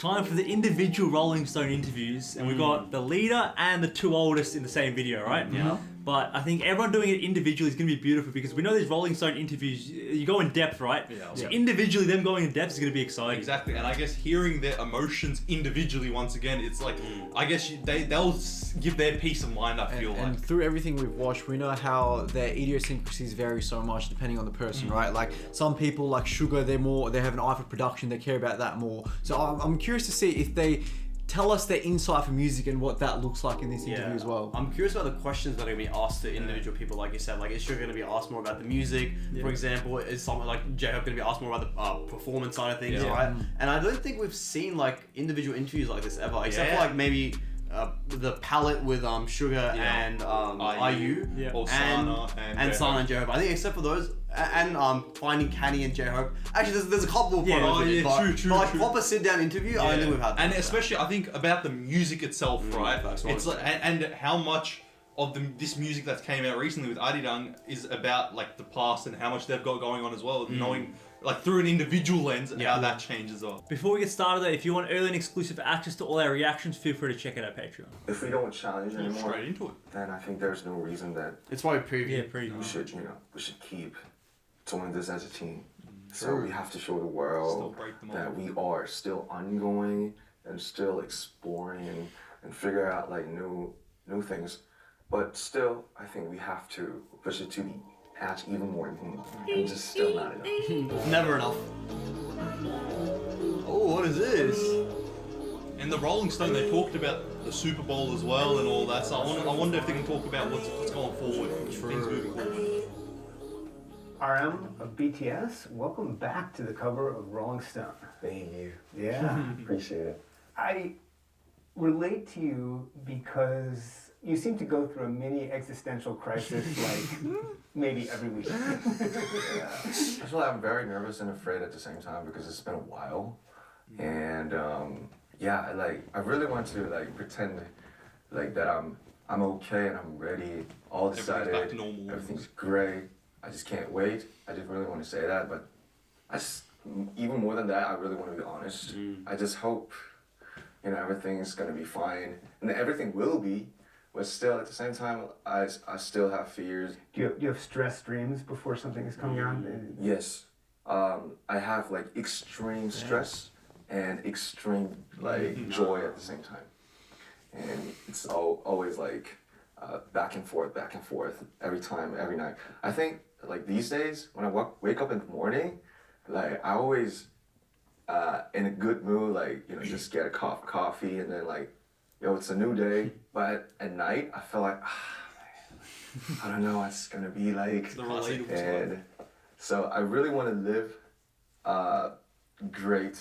time for the individual Rolling Stone interviews, and we've got the leader and the two oldest in the same video, right? Yeah. But I think everyone doing it individually is going to be beautiful because we know these Rolling Stone interviews, you go in depth, right? Yeah. So individually, them going in depth is going to be exciting. Exactly, and I guess hearing their emotions individually once again, it's like I guess they'll give their peace of mind. I feel And through everything we've watched, we know how their idiosyncrasies vary so much depending on the person, right? Like some people, like Sugar, they have an eye for production, they care about that more. So I'm curious to see if they tell us their insight for music and what that looks like in this interview as well. I'm curious about the questions that are going to be asked to individual people, like you said. Like, is Sugar going to be asked more about the music, for example? Is someone like J-Hope going to be asked more about the performance side of things, right? And I don't think we've seen like individual interviews like this ever, except for like maybe the palette with Sugar and IU, or Sana and Sana and J-Hope. I think except for those, and finding Canny and J-Hope. Actually, there's a couple of photos. True. But like proper sit down interview, I don't think we've had. And especially, I think about the music itself, right? It's like, and how much of this music that came out recently with Arirang is about like the past and how much they've got going on as well, knowing like through an individual lens how that changes off. Before we get started though, if you want early and exclusive access to all our reactions, feel free to check out our Patreon. If we don't challenge anymore, Straight into it. then I think there's no reason that It's probably preview. we should keep doing this as a team. So we have to show the world that we are still ongoing and still exploring and figure out like new things. But still, I think we have to push it to the edge even more and just still not enough. Never enough. Oh, what is this? And the Rolling Stone, they talked about the Super Bowl as well and all that. So I wonder if they can talk about what's going forward, things moving forward. RM of BTS, welcome back to the cover of Rolling Stone. Thank you. Yeah. Appreciate it. I relate to you because you seem to go through a mini existential crisis like maybe every week. Actually, I'm very nervous and afraid at the same time because it's been a while. And I really want to like pretend like that I'm okay and I'm ready, all decided, Everything's back to normal. everything's great. I just can't wait. I just really want to say that, but even more than that, I really want to be honest. I just hope, everything's gonna be fine, and everything will be, but still at the same time, I still have fears. Do you have stress dreams before something is coming on? Yes, I have like extreme stress and extreme like joy at the same time, and it's always like back and forth every time, every night. I think like these days when I wake up in the morning, like I always in a good mood, like just get a cup of coffee and then like it's a new day. But at night I feel like I don't know what it's gonna be like. The relatable And so I really want to live great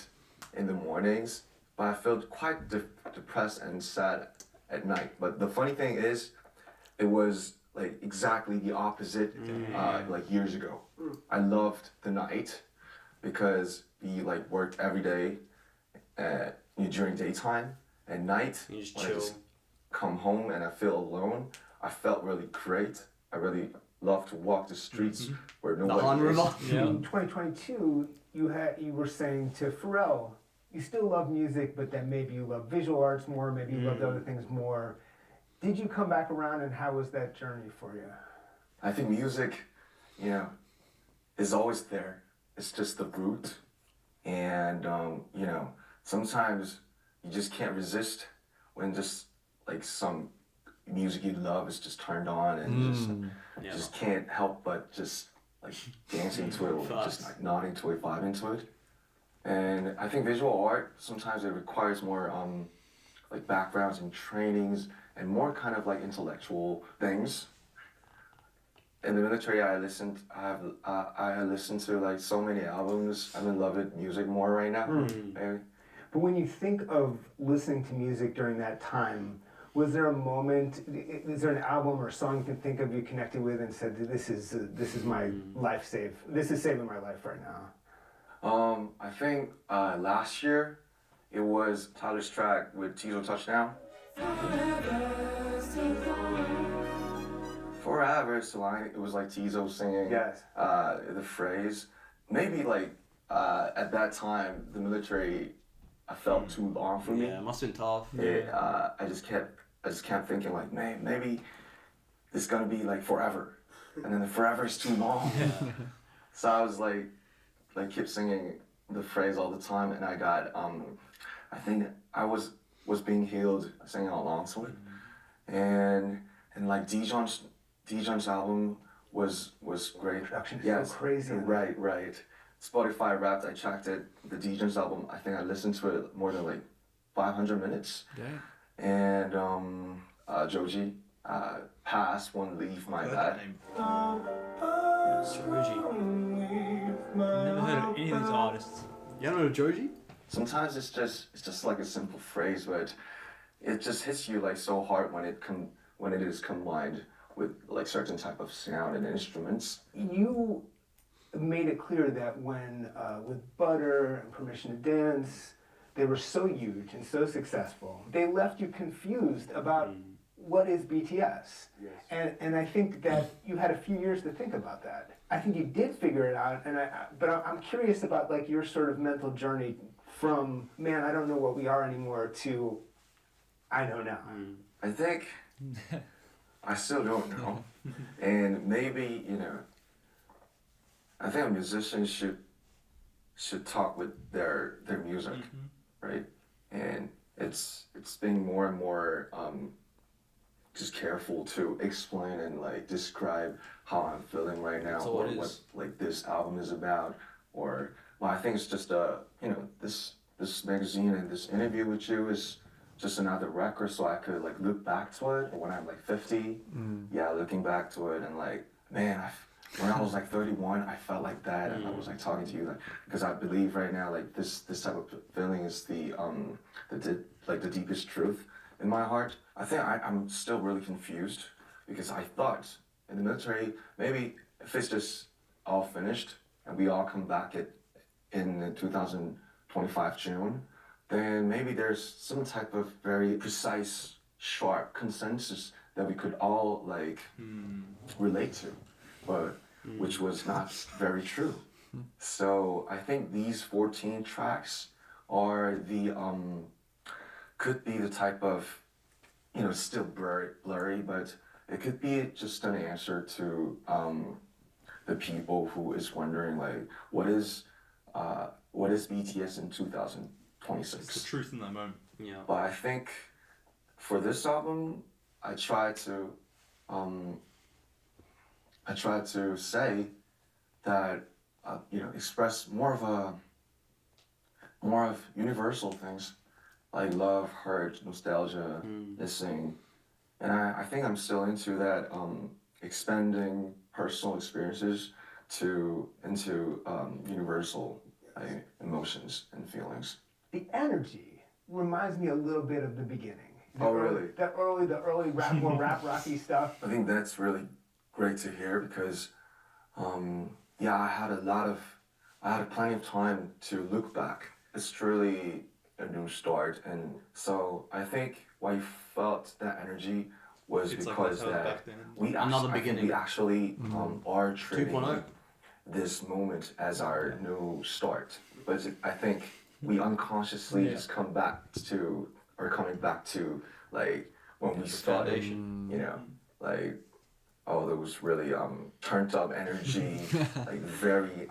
in the mornings, but I feel quite depressed and sad at night. But the funny thing is, it was like exactly the opposite like years ago. I loved the night because we like worked every day during daytime. At night, You just when I chill. just come home and I feel alone, I felt really great. I really love to walk the streets where The nobody Han is. River. In 2022, you were saying to Pharrell, you still love music, but then maybe you love visual arts more, maybe you loved other things more. Did you come back around, and how was that journey for you? I think music, is always there. It's just the root. And, sometimes you just can't resist when just like some music you love is just turned on and you just can't help but just like dancing to it or just like nodding to it, vibing to it. And I think visual art, sometimes it requires more like backgrounds and trainings and more kind of like intellectual things. In the military, I listened to like so many albums. I'm in love with music more right now. Maybe. But when you think of listening to music during that time, was there a moment, is there an album or song you can think of you connected with and said, this is my life this is saving my life right now? I think last year it was Tyler's track with Tizo Touchdown. Forever, so it was like Tizo singing the phrase. Maybe like at that time the military I felt too long for me. Yeah, it must have been tough. I just kept thinking like, man, maybe it's gonna be like forever, and then the forever is too long. So I was like keep singing the phrase all the time, and I got I think I was being healed singing along to it, and like Dijon's album was great. Production is so crazy. Right. Spotify Wrapped, I checked it. The Dijon's album, I think I listened to it more than like 500 minutes. Yeah. And Joji, Pass Won't Leave My Bed. Joji. Never heard of any of these artists. You don't know Joji? Sometimes it's just like a simple phrase, but it just hits you like so hard when it is combined with like certain type of sound and instruments. You made it clear that when with Butter and Permission to Dance, they were so huge and so successful, they left you confused about what is BTS. Yes. And I think that you had a few years to think about that. I think you did figure it out, but I'm curious about like your sort of mental journey from, man, I don't know what we are anymore, to I know now. I think I still don't know. And maybe, I think a musician should talk with their music, right? And it's being more and more just careful to explain and like describe how I'm feeling right now, or what like this album is about, or well, I think it's just this magazine and this interview with you is just another record, so I could like look back to it when I'm like 50. Yeah, looking back to it and like, man, when I was like 31, I felt like that, and I was like talking to you, like, because I believe right now like this type of feeling is the deepest truth in my heart. I think I'm still really confused because I thought in the military maybe if it's just all finished and we all come back in 2025 June, then maybe there's some type of very precise, sharp consensus that we could all like relate to, but which was not very true. So I think these 14 tracks are the could be the type of, still blurry, but it could be just an answer to the people who is wondering like what is BTS in 2026. It's the truth in that moment. Yeah. But I think for this album, I tried to say that express more of universal things like love, hurt, nostalgia, missing, and I think I'm still into that expanding personal experiences into universal emotions and feelings. The energy reminds me a little bit of the beginning. Really? The early rap, more rap rocky stuff. I think that's really great to hear because, I had plenty of time to look back. It's truly a new start, and so I think why you felt that energy was It's because like that back then. we Another actually, beginning. we actually are treating 2.0. this moment as our new start. But I think we unconsciously just coming back to like when we started, like there was really turned up energy, like very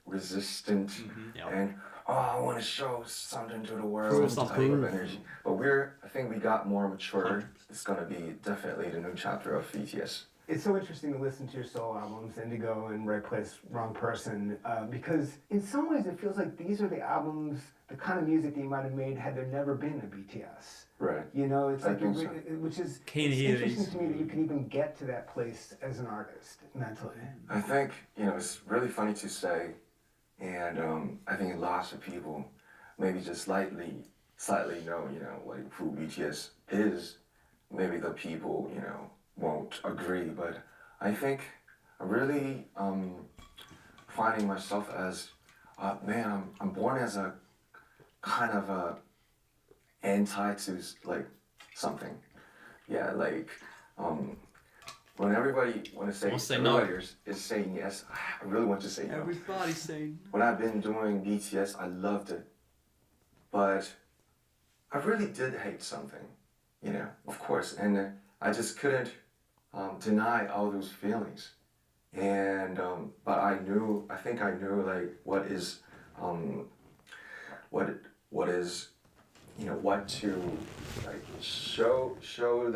resistant, and I want to show something to the world type of energy. But I think we got more mature. It's gonna be definitely the new chapter of BTS. It's so interesting to listen to your solo albums, Indigo and Right Place, Wrong Person, because in some ways it feels like these are the albums, the kind of music that you might have made had there never been a BTS. Right. It's I like, think so. which is Keen to it's hear interesting these. to me that you can even get to that place as an artist mentally. I think, it's really funny to say, and I think lots of people maybe just slightly know, like who BTS is. Maybe the people, won't agree, but I think I'm really finding myself as, I'm born as a kind of a anti to like something. Yeah, like when everybody is saying yes, I really want to say no. Everybody's saying. When I've been doing BTS, I loved it, but I really did hate something, you know, of course, and I just couldn't deny all those feelings. And but I think I knew like what is, you know, what to like show to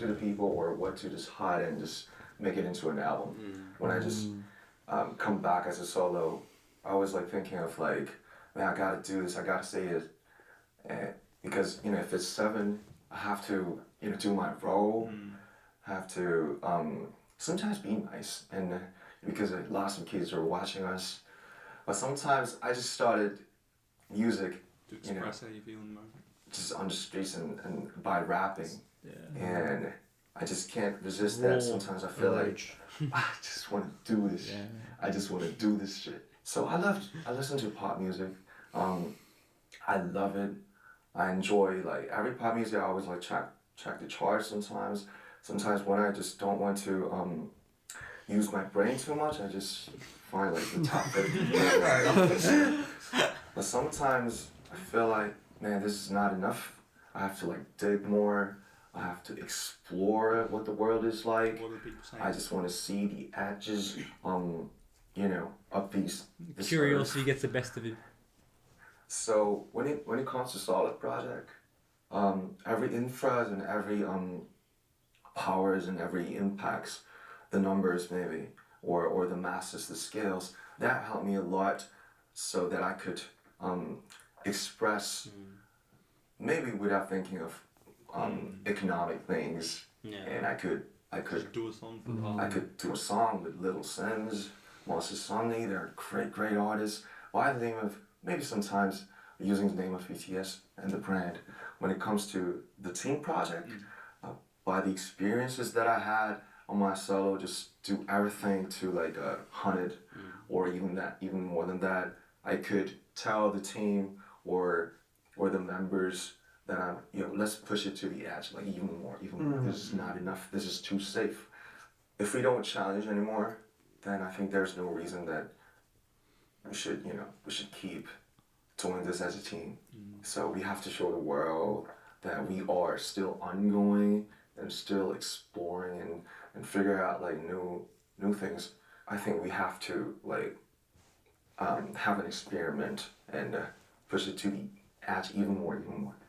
the people, or what to just hide and just make it into an album. When I just come back as a solo, I was like thinking of like, man, I gotta do this, I gotta say it, and because, you know, if it's 7, I have to, you know, do my role, have to sometimes be nice, and because lots of kids are watching us, but sometimes I just started music, To you know, express how you feel in the moment. just on the streets and by rapping, Yeah. and I just can't resist that. Sometimes I feel like I just want to do this. Yeah. I just want to do this shit. So I listen to pop music. I love it. I enjoy like every pop music. I always like check the charts sometimes. Sometimes when I just don't want to use my brain too much, I just find like the top 50. But sometimes I feel like, man, this is not enough. I have to like dig more. I have to explore what the world is like. What are the people saying? I just want to see the edges, you know, of this Curiosity earth. gets the best of it. So when it comes to Solid Project, every infras and every powers and every impacts, the numbers maybe, or the masses, the scales, that helped me a lot, so that I could express, maybe without thinking of economic things, and I could Just do a song for the I could do a song with Little Sims, Monster Somni. They're great artists. By the name of, maybe sometimes using the name of BTS and the brand. When it comes to the team project, by the experiences that I had on my solo, just do everything to like 100, or even more than that. I could tell the team or the members that I'm, you know, let's push it to the edge, like even more. This is not enough. This is too safe. If we don't challenge anymore, then I think there's no reason that we should keep doing this as a team. So we have to show the world that we are still ongoing and still exploring and figure out like new things. I think we have to like have an experiment and push it to the edge even more,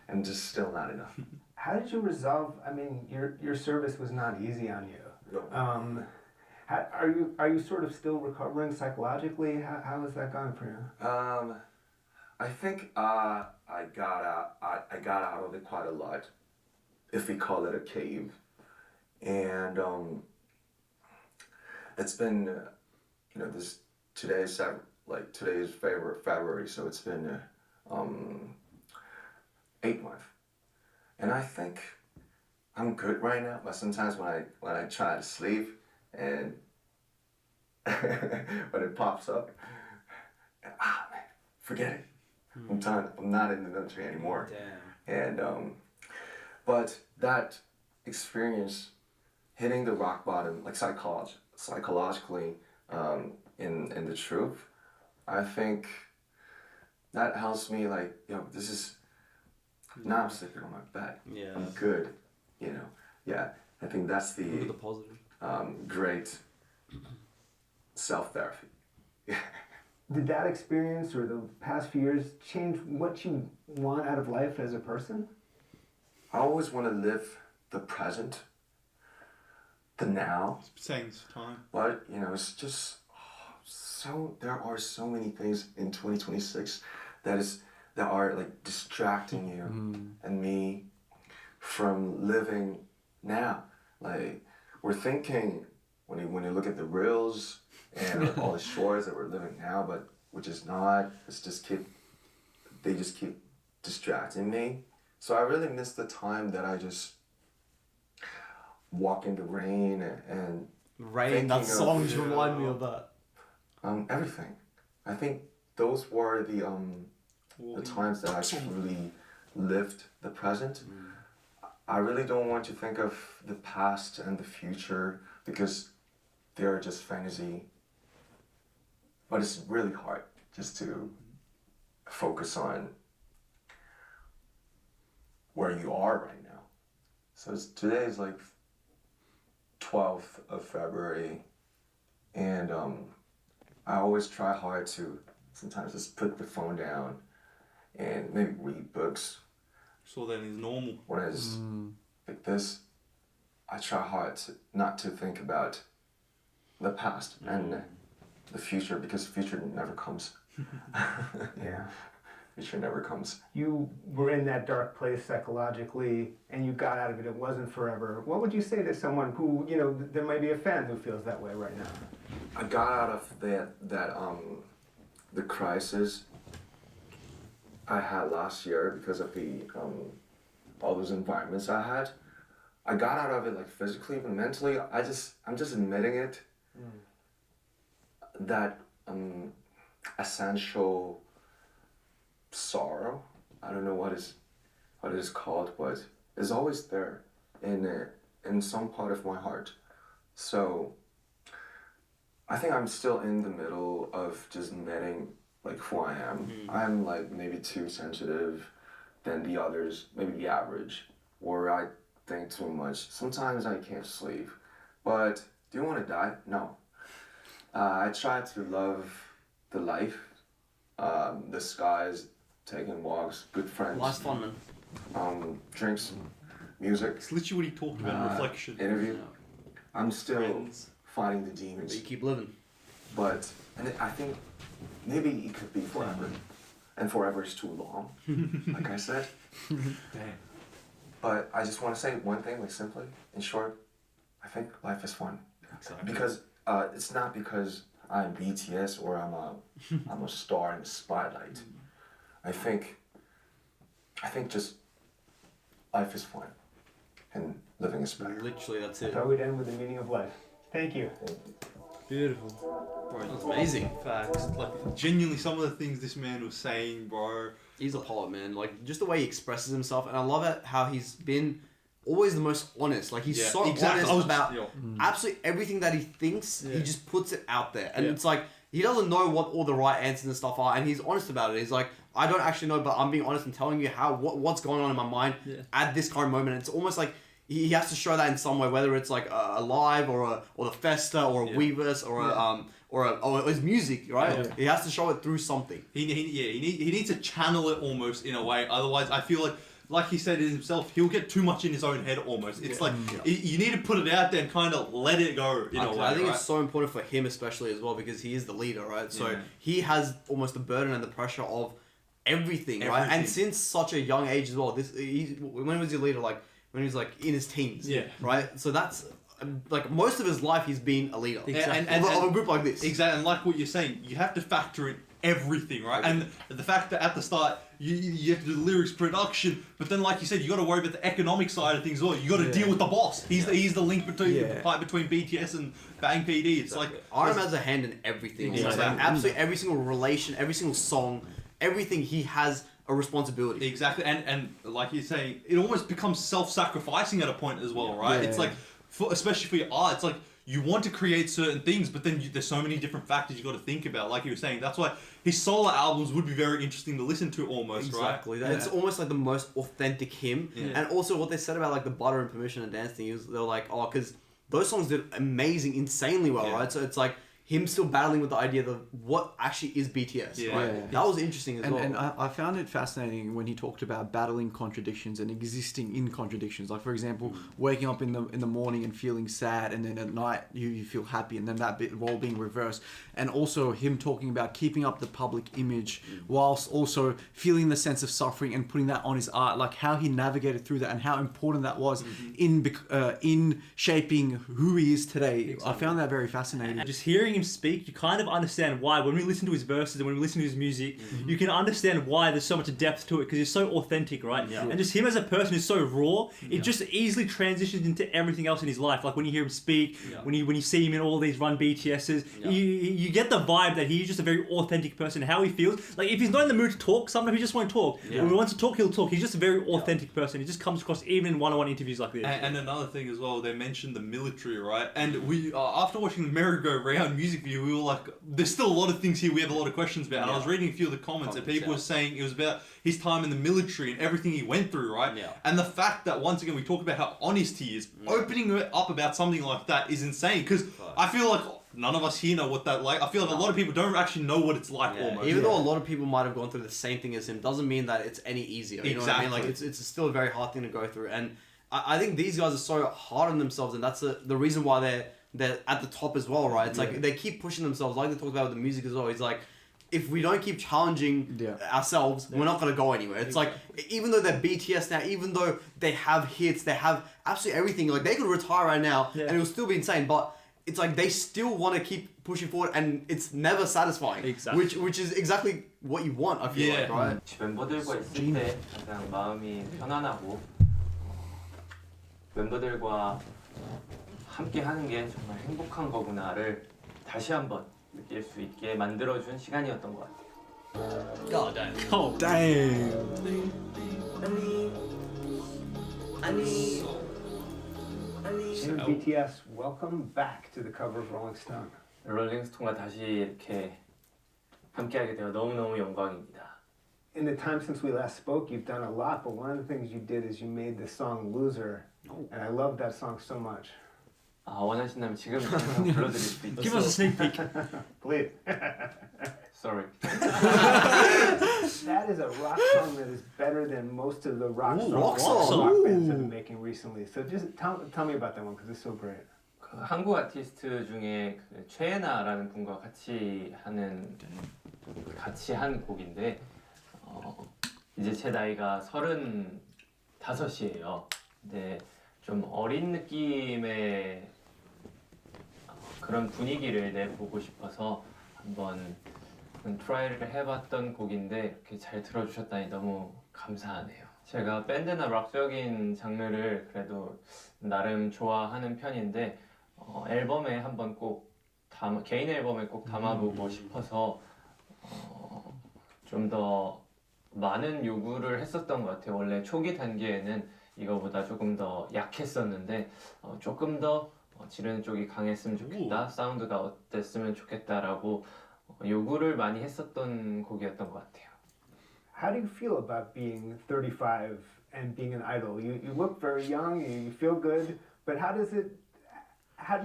and just still not enough. How did you resolve? I mean, your service was not easy on you. No. Are you sort of still recovering psychologically? How is that going for you? I think I got out of it quite a lot, if we call it a cave, and it's been today is February, so it's been 8 months, and I think I'm good right now. But sometimes when I try to sleep and when it pops up, man, forget it. I'm done. I'm not in the military anymore. Damn. And but that experience, hitting the rock bottom, like psychologically, in the truth, I think that helps me. Like, this is, now I'm sleeping on my bed. Yeah. I'm good. Yeah. I think that's Look at the the positive. great self therapy. Did that experience or the past few years change what you want out of life as a person? I always want to live the present, the now. saying this time. But, it's just there are so many things in 2026 that are like distracting you and me from living now. Like, we're thinking, when you look at the reels and all the shores that we're living now, but which is not, they just keep distracting me. So I really miss the time that I just walk in the rain and Rain, that Thinking song of- just remind me of that. everything. I think those were the times that I truly lived the present. I really don't want to think of the past and the future because they're just fantasy. But it's really hard just to focus on where you are right now. So today is like 12th of February, and I always try hard to sometimes just put the phone down and maybe read books. So then is normal. When it's like this, I try hard not to think about the past and the future, because the future never comes. Yeah. Future never comes. You were in that dark place psychologically, and you got out of it. It wasn't forever. What would you say to someone who, you know, there might be a fan who feels that way right now? I got out of the crisis I had last year because of the all those environments I had. I got out of it like physically, but mentally, I'm just admitting it. That essential sorrow, I don't know what it is called, but it's always there in some part of my heart. So I think I'm still in the middle of just admitting like who I am. I'm like maybe too sensitive than the others, maybe the average, or I think too much. Sometimes I can't sleep. But do you want to die? No. I try to love the life, the skies, taking walks, good friends. Life's fun, man. Drinks, music, It's literally what he talked about in reflection. interview. I'm still Friends. fighting the But demons. you keep living. But I think maybe it could be forever. And forever is too long, like I said. Damn. But I just want to say one thing, like simply, in short, I think life is fun. Exactly. Because it's not because I'm BTS or I'm a star in the spotlight. I think just life is fun, and living is better. Literally, that's I it. thought we'd end with the meaning of life. Thank you. Beautiful. Bro, That's amazing. Facts. Like, genuinely, some of the things this man was saying, bro. He's a poet, man. Like, just the way he expresses himself, and I love it how he's been always the most honest. Like, he's Yeah, so exactly. I was honest just- about yo. absolutely everything that he thinks. Yeah. He just puts it out there, and Yeah. it's like he doesn't know what all the right answers and stuff are, and he's honest about it. He's like, I don't actually know, but I'm being honest and telling you what's going on in my mind at this current moment. And it's almost like he has to show that in some way, whether it's like a live or the Festa or a Weverse or his music, right? Yeah. He has to show it through something. He needs to channel it almost in a way. Otherwise, I feel like he said it himself, he'll get too much in his own head almost. It's like you need to put it out there and kind of let it go in a way. I think right? it's so important for him especially as well because he is the leader, right? So Yeah. he has almost the burden and the pressure of everything, right? And Everything. since such a young age as well, when was he a leader? Like when he was like in his teens, Yeah. right? So that's like most of his life he's been a leader Exactly. of a group like this. Exactly, and like what you're saying, you have to factor in everything, right? And the fact that at the start you have to do the lyrics, production, but then like you said, you got to worry about the economic side of things as well. You got to deal with the boss. He's the link between the pipe between BTS and Bang PD. It's like RM has a hand in everything. Exactly. Like, absolutely every single relation, every single song, everything he has a responsibility. exactly, and like you're saying, it almost becomes self-sacrificing at a point as well, right? Yeah. It's like, especially for your art, it's like you want to create certain things, but then there's so many different factors you got to think about. Like you were saying, that's why his solo albums would be very interesting to listen to, almost, Exactly. right? It's almost like the most authentic him. Yeah. And also what they said about like the Butter and Permission and Dance thing is they were like, oh, because those songs did amazing, insanely well, Yeah. right? So it's like him still battling with the idea of what actually is BTS, Yeah. right? Yeah. That was interesting as well. And I found it fascinating when he talked about battling contradictions and existing in contradictions. Like, for example, waking up in the morning and feeling sad, and then at night you feel happy, and then that bit role being reversed. And also him talking about keeping up the public image whilst also feeling the sense of suffering and putting that on his art. Like how he navigated through that and how important that was in shaping who he is today. I found that very fascinating. And just hearing him speak, you kind of understand why. When we listen to his verses and when we listen to his music, you can understand why there's so much depth to it because he's so authentic, right? Yeah. And just him as a person is so raw. It just easily transitions into everything else in his life. Like when you hear him speak, when you see him in all these Run BTSs, you get the vibe that he's just a very authentic person. How he feels. Like if he's not in the mood to talk, sometimes he just won't talk. When he wants to talk, he'll talk. He's just a very authentic person. He just comes across even in one-on-one interviews like this. And another thing as well, they mentioned the military, right? And we, after watching the merry-go-round music video, we were like, there's still a lot of things here we have a lot of questions about. And I was reading a few of the comments and people were saying it was about his time in the military and everything he went through, right? Yeah. And the fact that, once again, we talk about how honest he is, opening it up about something like that is insane. Because I feel like none of us here know what that like. I feel like a lot of people don't actually know what it's like almost. Even though a lot of people might have gone through the same thing as him, doesn't mean that it's any easier. You know what I mean? Like it's still a very hard thing to go through. And I think these guys are so hard on themselves, and that's the reason why they're at the top as well, right? It's like they keep pushing themselves, like they talked about with the music as well. It's like, if we don't keep challenging ourselves, we're not gonna go anywhere. It's like, even though they're BTS now, even though they have hits, they have absolutely everything, like they could retire right now and it will still be insane, but it's like they still want to keep pushing forward, and it's never satisfying. Exactly. Which is exactly what you want, I feel like, right? 멤버들과 있을 때 가장 마음이 편안하고 멤버들과 함께 하는 게 정말 행복한 거구나를 다시 한번 느낄 수 있게 만들어준 시간이었던 것 같아요. God damn. Oh, BTS, welcome back to the cover of Rolling Stone. 롤링스톤과 다시 이렇게 함께하게 되어 너무너무 영광입니다. In the time since we last spoke, you've done a lot, but one of the things you did is you made the song Loser, and I love that song so much. 아, 원하신다면 지금 당장 불러드릴 수 있죠. give us a sneak peek. Please. Sorry. That is a rock song that is better than most of the rock songs rock rock song. bands have been making recently. So just tell me about that one because it's so great. 그 한국 아티스트 중에 그 최애나라는 분과 같이 한 곡인데 이제 제 나이가 35이에요. 근데 좀 어린 느낌의 그런 분위기를 내보고 싶어서 한번 트라이를 해봤던 곡인데 이렇게 잘 들어주셨다니 너무 감사하네요. 제가 밴드나 락적인 장르를 그래도 나름 좋아하는 편인데 앨범에 한번 꼭 개인 앨범에 꼭 담아보고 싶어서 좀 더 많은 요구를 했었던 것 같아요. 원래 초기 단계에는 이거보다 조금 더 약했었는데 조금 더 지르는 쪽이 강했으면 좋겠다, 사운드가 어땠으면 좋겠다라고 요구를 많이 했었던 곡이었던 것 같아요. How do you feel about being 35 and being an idol? You look very young, you feel good, but how do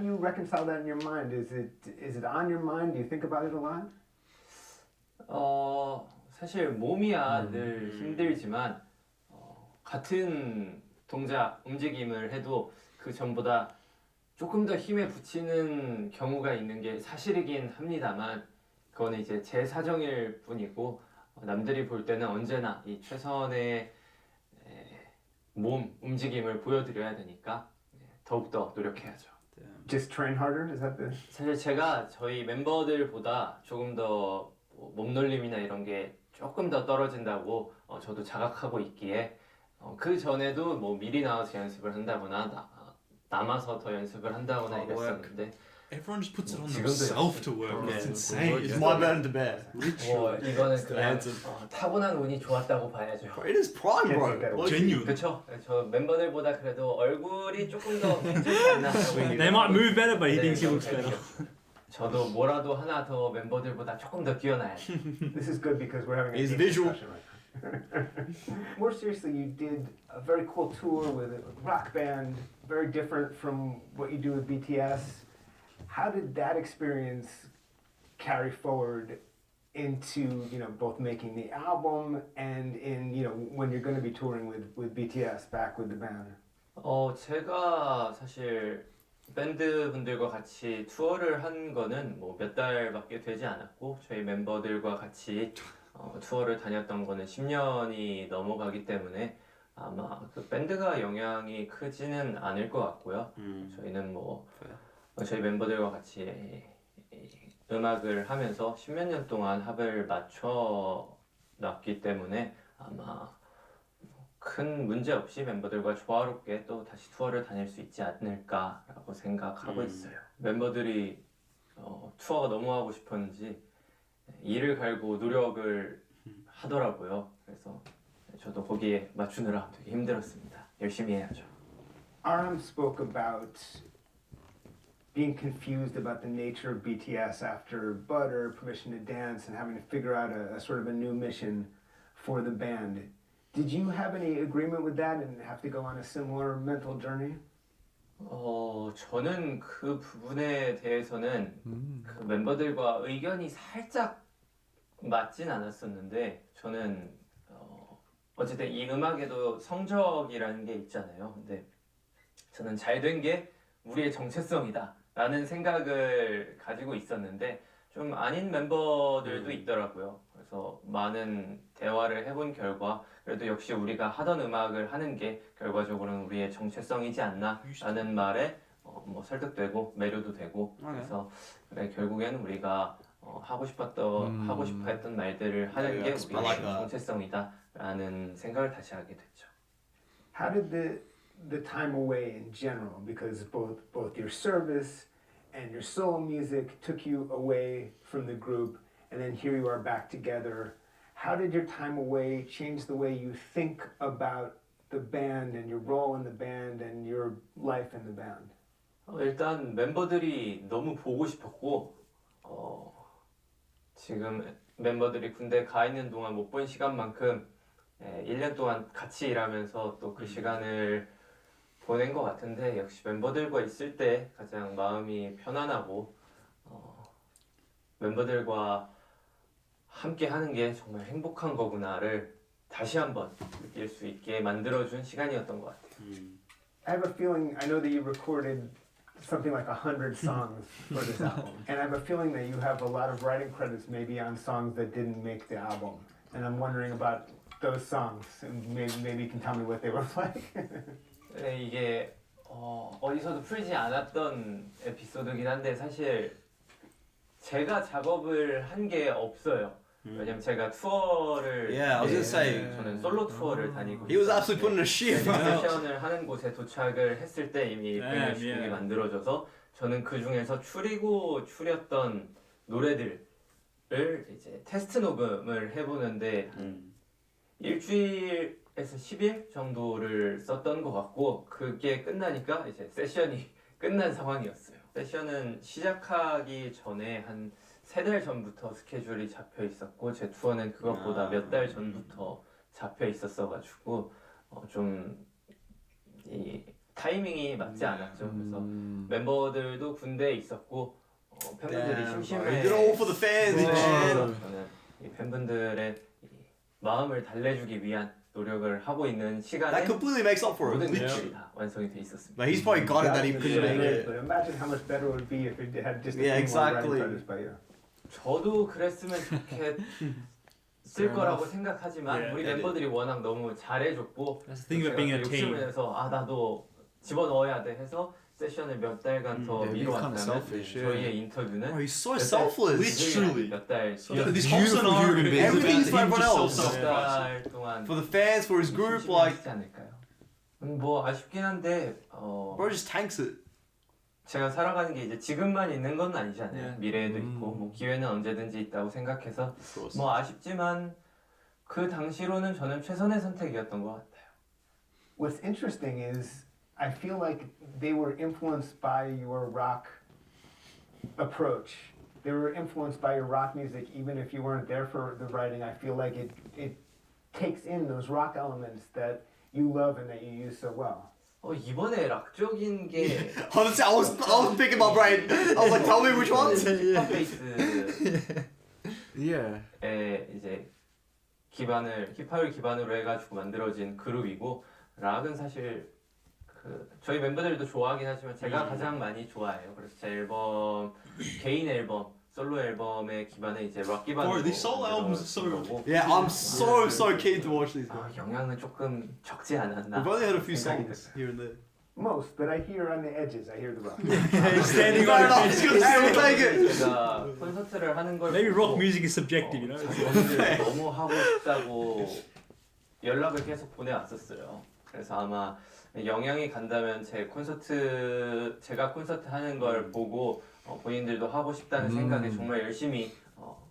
you reconcile that in your mind? Is it on your mind? Do you think about it a lot? 사실 몸이야 늘 힘들지만 같은 동작, 움직임을 해도 그 전보다 조금 더 힘에 부치는 경우가 있는 게 사실이긴 합니다만 그거는 이제 제 사정일 뿐이고 남들이 볼 때는 언제나 이 최선의 몸, 움직임을 보여드려야 되니까 더욱더 노력해야죠. Just train harder? Is that the... 사실 제가 저희 멤버들보다 조금 더 몸놀림이나 이런 게 조금 더 떨어진다고 저도 자각하고 있기에 그 전에도 뭐 미리 나와서 연습을 한다거나 남아서 더 연습을 한다거나 이랬었는데 Everyone just puts it on themselves to work. It's insane. It's my bad to bear. 이거는 그냥 타고난 운이 좋았다고 봐야죠. It is prime, bro. Genuine. 그렇죠. 저 멤버들보다 그래도 얼굴이 조금 더 괜찮지 않나. They might move better, but he thinks he looks better. 저도 뭐라도 하나 더 멤버들보다 조금 더 뛰어나야죠. This is good because we're having a He's deep visual. discussion right now. More seriously, you did a very cool tour with a rock band, very different from what you do with BTS. How did that experience carry forward into both making the album and in when you're going to be touring with BTS back with the band? 제가 사실 밴드 분들과 같이 투어를 한 거는 뭐 몇 달밖에 되지 않았고 저희 멤버들과 같이 투어를 다녔던 거는 10년이 넘어가기 때문에 아마 그 밴드가 영향이 크지는 않을 것 같고요. 저희는 뭐 저희 멤버들과 같이 음악을 하면서 10몇 년 동안 합을 맞춰 놨기 때문에 아마 큰 문제 없이 멤버들과 조화롭게 또 다시 투어를 다닐 수 있지 않을까라고 생각하고 있어요. 멤버들이 투어가 너무 하고 싶었는지 이를 갈고 노력을 하더라고요. 그래서 저도 거기에 맞추느라 되게 힘들었습니다. 열심히 해야죠. RM spoke about being confused about the nature of BTS after Butter, Permission to Dance, and having to figure out a sort of a new mission for the band. Did you have any agreement with that and have to go on a similar mental journey? 저는 그 부분에 대해서는 그 멤버들과 의견이 살짝 맞진 않았었는데 저는 어쨌든 이 음악에도 성적이라는 게 있잖아요. 근데 저는 잘 된 게 우리의 정체성이다 라는 생각을 가지고 있었는데 좀 아닌 멤버들도 있더라고요. 그래서 많은 대화를 해본 결과 그래도 역시 우리가 하던 음악을 하는 게 결과적으로는 우리의 정체성이지 않나 라는 말에 뭐 설득되고 매료도 되고 그래서 그래, 결국에는 우리가 하고 싶어 했던 말들을 하는 게 우리의 정체성이다 라는 생각을 다시 하게 됐죠. How did the time away in general, because both your service and your solo music took you away from the group, and then here you are back together. How did your time away change the way you think about the band and your role in the band and your life in the band? 일단 멤버들이 너무 보고 싶었고 지금 멤버들이 군대 가 있는 동안 못 본 시간만큼 1년 동안 같이 일하면서 또 그 시간을 보낸 것 같은데 역시 멤버들과 있을 때 가장 마음이 편안하고 멤버들과 함께 하는 게 정말 행복한 거구나를 다시 한번 느낄 수 있게 만들어준 시간이었던 것 같아요. I have a feeling, I know that you recorded something like 100 songs for this album, and I have a feeling that you have a lot of writing credits maybe on songs that didn't make the album, and I'm wondering about those songs, and maybe you can tell me what they were like. 네, 이게 어디서도 풀지 않았던 에피소드긴 한데 사실 제가 작업을 한 게 없어요. 왜냐면 제가 투어를 Yeah, I was gonna say. 저는 솔로 투어를 다니고 He was absolutely putting a shift. 세션을 하는 곳에 도착을 했을 때 이미 백뮤직이 만들어져서 저는 그 중에서 추렸던 노래들을 이제 테스트 녹음을 해보는데 일주일에서 10일 정도를 썼던 것 같고 그게 끝나니까 이제 세션이 끝난 상황이었어요. 세션은 시작하기 전에 한 3달 전부터 스케줄이 잡혀 있었고 제 투어는 그것보다 몇 달 전부터 잡혀 있었어가지고 좀 이 타이밍이 맞지 않았죠. 그래서 멤버들도 군대에 있었고 팬분들이 심심해. Did all for the fans and shit. 저는 이 팬분들의 이 마음을 달래주기 위한 노력을 하고 있는 시간에 That completely makes up for 모든 it. 것들이 다 완성이 돼 있었습니다. But he's probably got it that he couldn't make it. But imagine how much better it would be if it had just Yeah, writing exactly. credits by you. 저도 그랬으면 좋겠을 거라고 생각하지만 우리 멤버들이 워낙 너무 잘해줬고 That's the thing about being a team. 욕심을 내서 나도 집어넣어야 돼 해서 세션을 몇 달간 더 미뤄왔다면 저희의 인터뷰는 Oh, he's so selfless. Literally. 몇달 This whole scenario, Everything's for everyone else. 몇달 동안 For the fans, for his group, like, 하지 않을까요? 뭐 아쉽긴 한데 bro just tanks it. 제가 살아가는 게 이제 지금만 있는 건 아니잖아요. Yeah. 미래에도 있고 뭐 기회는 언제든지 있다고 생각해서 뭐 아쉽지만 그 당시로는 저는 최선의 선택이었던 것 같아요. What's interesting is I feel like they were influenced by your rock approach. They were influenced by your rock music even if you weren't there for the writing. I feel like it takes in those rock elements that you love and that you use so well. 이번에 락적인 게 Honestly, I was picking my brain. I was like, tell me which ones. 힙합베이스에 Yeah. 이제 힙합을 기반으로 해가지고 만들어진 그룹이고 락은 사실 그 저희 멤버들도 좋아하긴 하지만 제가 가장 많이 좋아해요. 그래서 제 앨범 개인 앨범 솔로 앨범에 기반해 이제 락 기반으로 Bro, these solo albums are so 거고. Yeah, I'm so keen to watch these. 영향은 조금 적지 않았나. We've only heard a few 생각이 songs 들어요. here and there. Most, but I hear on the edges. I hear the rock. Standing Fair on enough. Hey, we'll take it. 제가 콘서트를 하는 걸 Maybe 보고 rock music is subjective, you know? 멤버들 너무 하고 싶다고 연락을 계속 보내왔었어요. 그래서 아마 영향이 간다면 제가 콘서트 하는 걸 보고 본인들도 하고 싶다는 생각에 정말 열심히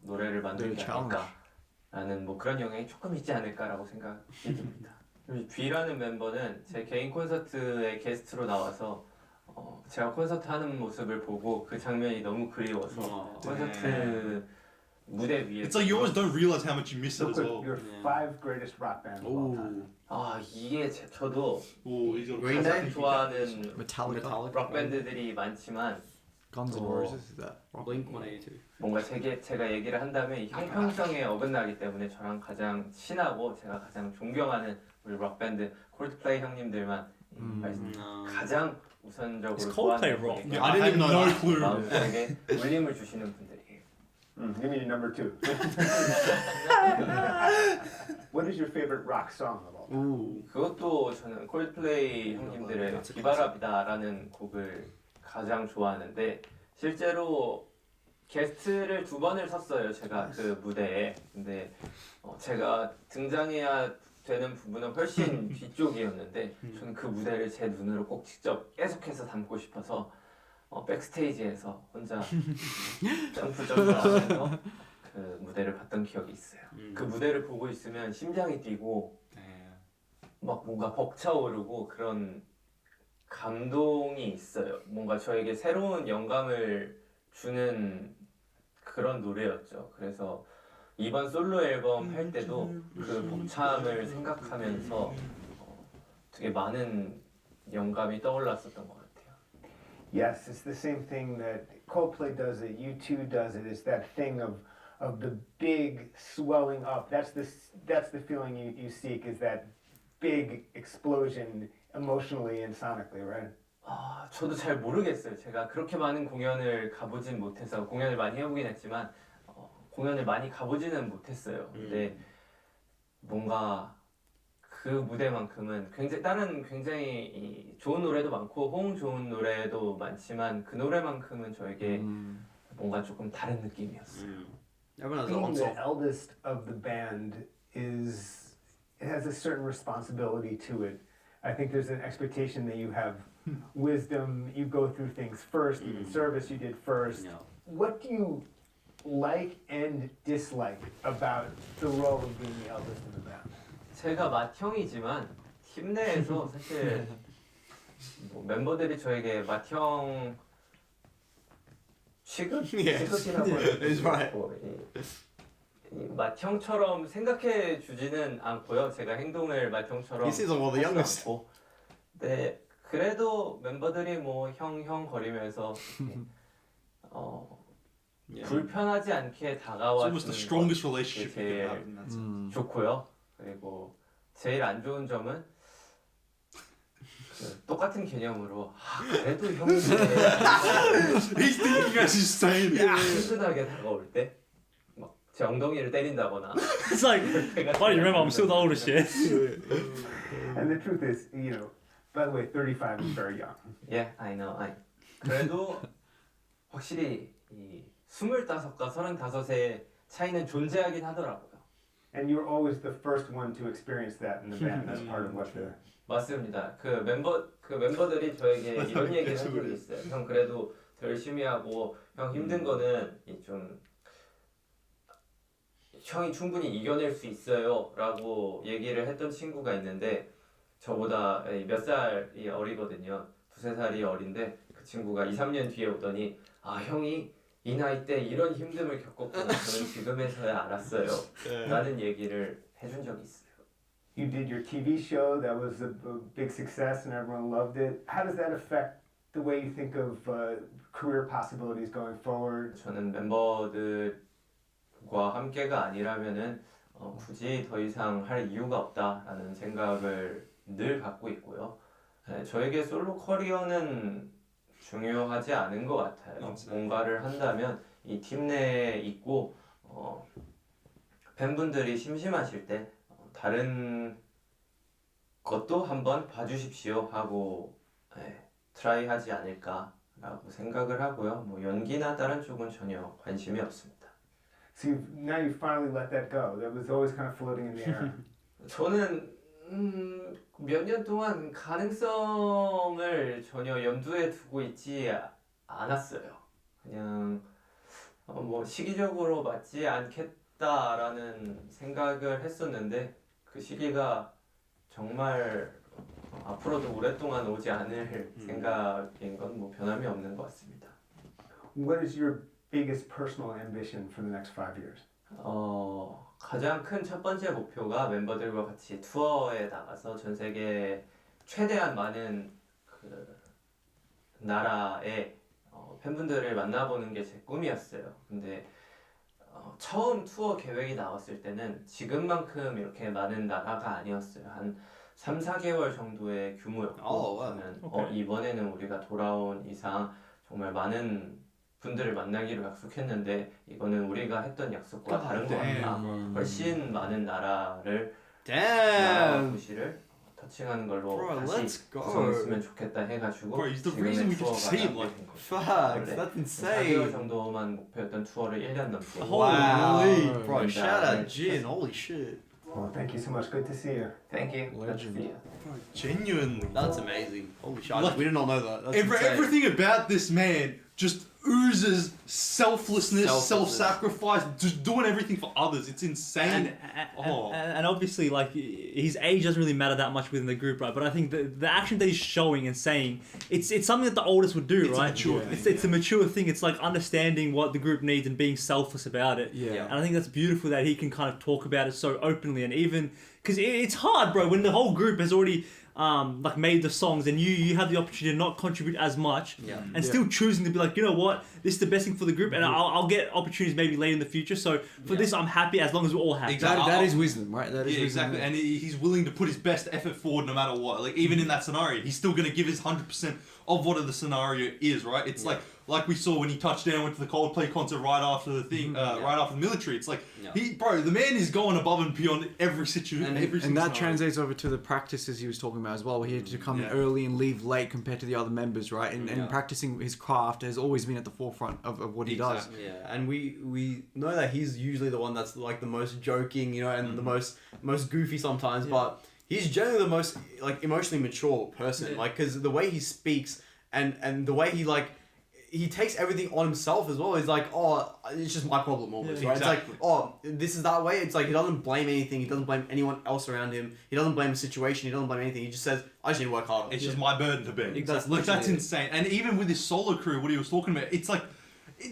노래를 만들지 않을까라는 뭐 그런 영향이 조금 있지 않을까라고 생각이 듭니다. B라는 멤버는 제 개인 콘서트에 게스트로 나와서 제가 콘서트 하는 모습을 보고 그 장면이 너무 그리워서 콘서트 무대 위에 It's like you almost don't realize how much you miss it Real as quick, well. your 5 greatest rock bands of all time. 이게 저도 Oh, he's got Green 가장 Day? 좋아하는 Metallica, 록 밴드들이 많지만 Guns N' Roses, is that? Blink-182. 뭔가 제가 얘기를 한다면 이 형평성에 어긋나기 때문에 저랑 가장 친하고 제가 가장 존경하는 우리 록 밴드 콜드플레이 형님들만 가장 우선적으로 Is Coldplay 좋아하는 rock? 분들이고 Yeah, I didn't even know that. 네. 마음속에 울림을 주시는 분들이에요. Give me your number 2. What is your favorite rock song of all time? 그것도 저는 콜드플레이 형님들의 비바라비다라는 곡을 가장 좋아하는데 실제로 게스트를 2번을 섰어요 제가 그 무대에. 근데 제가 등장해야 되는 부분은 훨씬 뒤쪽이었는데 저는 그 무대를 제 눈으로 꼭 직접 계속해서 담고 싶어서 백스테이지에서 혼자 점프하면서 그 무대를 봤던 기억이 있어요. 그 무대를 보고 있으면 심장이 뛰고 막 뭔가 벅차오르고 그런 감동이 있어요. 뭔가 저에게 새로운 영감을 주는 그런 노래였죠. 그래서 이번 솔로 앨범 할 때도 그 벅참을 생각하면서 되게 많은 영감이 떠올랐었던 것 같아요. Yes, it's the same thing that Coldplay does it, U2 does it. It's that thing of the big swelling up. That's the feeling you seek, is that big explosion emotionally and sonically, right? 저도 잘 모르겠어요. 제가 그렇게 많은 공연을 가보진 못해서 공연을 많이 해보긴 했지만 공연을 많이 가보지는 못했어요. 근데 뭔가 그 무대만큼은 굉장히 좋은 노래도 많고 호응 좋은 노래도 많지만 그 노래만큼은 저에게 뭔가 조금 다른 느낌이었어요. Everyone has Being their own the song. eldest of the band it has a certain responsibility to it. I think there's an expectation that you have wisdom, you go through things first, even service you did first. Yeah. What do you like and dislike about the role of being the eldest of the band? 제가 맏형이지만 팀 내에서 사실 뭐 멤버들이 저에게 맏형 취급이라고 It's right. 이 맏형처럼 생각해 주지는 않고요. 제가 행동을 맏형처럼 He seems like one of the 하지도 youngest. 않고. 네, 그래도 멤버들이 뭐 형 거리면서 이렇게, 불편하지 않게 It's 다가와 almost the 주는 strongest 것 relationship you 제일 can have in that sense. 좋고요. 그리고 제일 안 좋은 점은 똑같은 개념으로 그래도 형인데 He's thinking as he's saying it. 친근하게 다가올 때 막 제 엉덩이를 때린다거나 It's like, why do you remember I'm still the oldest shit? And the truth is, by the way, 35 is very young. Yeah, I know. 그래도 확실히 이 25과 35의 차이는 존재하긴 하더라고요. And you're always the first one to experience that in the band. That's part of what the 맞습니다. 그 멤버들이 저에게 이런 얘기를 한 적이 있어요. 형 그래도 더 열심히 하고 형 힘든 거는 좀 형이 충분히 이겨낼 수 있어요 라고 얘기를 했던 친구가 있는데 저보다 몇 살이 어리거든요. 2-3살이 어린데 그 친구가 2-3년 뒤에 오더니 형이 이 나이 때 이런 힘듦을 겪었구나 저는 지금에서야 알았어요 라는 얘기를 해준 적이 있어요. You did your TV show that was a big success and everyone loved it. How does that affect the way you think of career possibilities going forward? 저는 멤버들과 함께가 아니라면은 굳이 더 이상 할 이유가 없다라는 생각을 늘 갖고 있고요. 저에게 솔로 커리어는 중요하지 않은 것 같아요. 뭔가를 한다면 이 팀 내에 있고 팬분들이 심심하실 때 다른 것도 한번 봐주십시오 하고 트라이하지 않을까라고 생각을 하고요. 뭐 연기나 다른 쪽은 전혀 관심이 없습니다. So now you finally let that go. That was always kind of floating in the air. 저는 몇 년 동안 가능성을 전혀 염두에 두고 있지 않았어요. 그냥 뭐 시기적으로 맞지 않겠다라는 생각을 했었는데 그 시기가 정말 앞으로도 오랫동안 오지 않을 생각인 건 뭐 변함이 없는 것 같습니다. What is your biggest personal ambition for the next 5 years? 가장 큰 첫 번째 목표가 멤버들과 같이 투어에 나가서 전 세계 최대한 많은 그 나라의 팬분들을 만나보는 게 제 꿈이었어요. 근데 처음 투어 계획이 나왔을 때는 지금만큼 이렇게 많은 나라가 아니었어요. 한 3, 4개월 정도의 규모였고 저는 이번에는 우리가 돌아온 이상 정말 많은 분들을 만나기로 약속했는데 이거는 우리가 했던 약속과 다른 것 같다. 훨씬 많은 나라를 나라와 도시를 터칭하는 걸로 Bro, 다시 let's go. 구성했으면 좋겠다 해가지고 Bro, he's the 지금의 reason we just 투어가 say it 나오게 like 된 거죠. Facts, 원래 that's 4개월 insane. 정도만 목표였던 투어를 1년 넘게 Holy, Wow. bro, shout Yeah. out Jin, holy shit. Well, thank you so much. Good to see you. Thank you. Legend. See ya. Genuinely. That's amazing. Holy shit, Like, we did not know that. That's insane. Everything about this man just oozes selflessness, Selflessness. self-sacrifice, just doing everything for others. It's insane. And obviously, like, his age doesn't really matter that much within the group, right? But I think the action that he's showing and saying, it's something that the oldest would do, It's a right? mature thing, It's a mature thing. It's like understanding what the group needs and being selfless about it. Yeah. And I think that's beautiful that he can kind of talk about it so openly, and even because it's hard, bro, when the whole group has already like made the songs and you have the opportunity to not contribute as much and still choosing to be like, you know what, this is the best thing for the group, and I'll get opportunities maybe later in the future. So for this, I'm happy as long as we're all happy. Exactly. That is wisdom, right? That is Yeah, wisdom. exactly. And he's willing to put his best effort forward no matter what. Like, even in that scenario, he's still going to give his 100% of what the scenario is, right? It's like we saw when he touched down, went to the Coldplay concert right after the thing, right after the military. It's like, the man is going above and beyond every situation. And that translates over to the practices he was talking about as well, where he had to come in early and leave late compared to the other members, right? And practicing his craft has always been at the forefront of what he does. Yeah, and we know that he's usually the one that's like the most joking, you know, and the most goofy sometimes, but he's generally the most like emotionally mature person, like because the way he speaks and the way he takes everything on himself as well. He's like, oh, it's just my problem almost, right? Exactly. It's like, oh, this is that way. It's like he doesn't blame anything. He doesn't blame anyone else around him. He doesn't blame the situation. He doesn't blame anything. He just says, I just need to work harder. It's just my burden to bear. Exactly. Like, that's insane. And even with his solo career, what he was talking about, it's like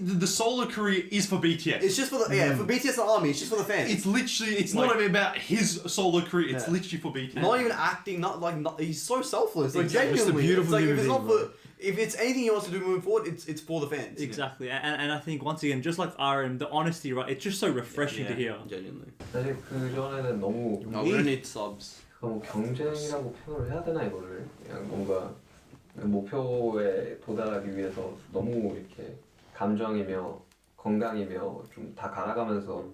the solo career is for BTS. It's just for the for BTS and ARMY. It's just for the fans. It's literally, it's Like- not even about his solo career. It's literally for BTS. Not even acting. Not he's so selfless. Like Exactly. Just a genuinely, beautiful it's like if human it's not being, for if it's anything he wants to do moving forward, it's for the fans. Exactly. And I think once again, just like RM, the honesty, right? It's just so refreshing to hear. Genuinely. 사실 그 전에는 너무 No, we don't need subs. 뭐 경쟁이라고 표현을 해야 되나 이거를 그냥 뭔가 그 목표에 도달하기 위해서 너무 이렇게 감정이며 건강이며 좀 다 갈아가면서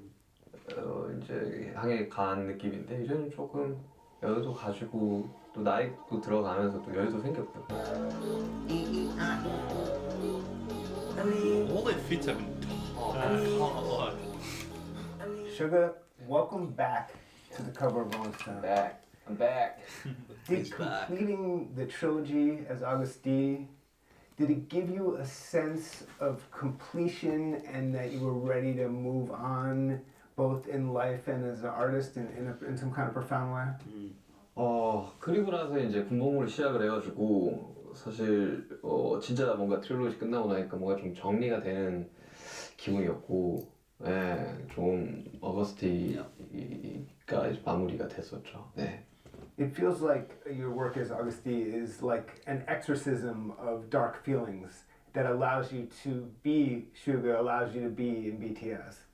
이제 향해 간 느낌인데 이제는 조금 여유도 가지고 또 나이도 들어가면서 또 여유도 생겼고. All their fits have been hard. Sugar, welcome back to the cover of Rolling Stone. I'm back. Did completing the trilogy as August D, did it give you a sense of completion and that you were ready to move on both in life and as an artist in some kind of profound way? 그리고 나서 이제 군복무를 시작을 해가지고 사실 진짜 뭔가 트릴로지 끝나고 나니까 뭔가 좀 정리가 되는 기분이었고, 좀 어거스티가 이제 마무리가 됐었죠. 네. It feels like your work as Augusti is like an exorcism of dark feelings that allows you to be Suga, allows you to be in BTS.